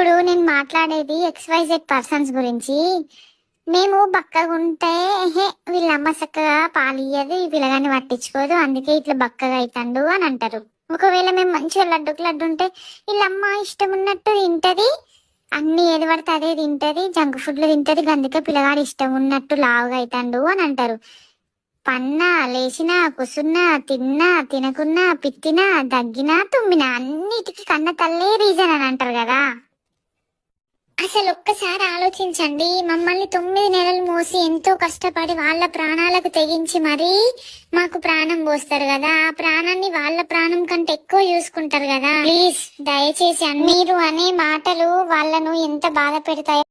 ఇప్పుడు నేను మాట్లాడేది XYZ పర్సన్స్ గురించి. మేము బక్కగా ఉంటే వీళ్ళమ్మ చక్కగా పాలు ఇయ్యదు, ఈ పిల్లగాన్ని పట్టించుకోదు, అందుకే ఇట్లా బక్కగా అవుతాడు అని అంటారు. ఒకవేళ మేము మంచిగా లడ్డుకు లడ్డు ఉంటే వీళ్ళమ్మ ఇష్టం ఉన్నట్టు తింటది, అన్ని ఏది పడితే అదే తింటది, జంక్ ఫుడ్లు తింటది, అందుకే పిల్లగాడు ఇష్టం ఉన్నట్టు లావుగా అవుతాడు అని అంటారు. పన్నా లేచినా కుసున్నా తిన్నా తినకున్నా పిత్తినా దగ్గినా తుమ్మినా అన్నిటికీ కన్న తల్లే రీజన్ అని అంటారు కదా. అసలు ఒక్కసారి ఆలోచించండి, మమ్మల్ని 9 నెలలు మోసి ఎంతో కష్టపడి వాళ్ళ ప్రాణాలకు తెగించి మరీ మాకు ప్రాణం పోస్తారు కదా. ఆ ప్రాణాన్ని వాళ్ళ ప్రాణం కంటే ఎక్కువ చూసుకుంటారు కదా. ప్లీజ్ దయచేసి మీరు అనే మాటలు వాళ్ళను ఎంత బాధ పెడతాయో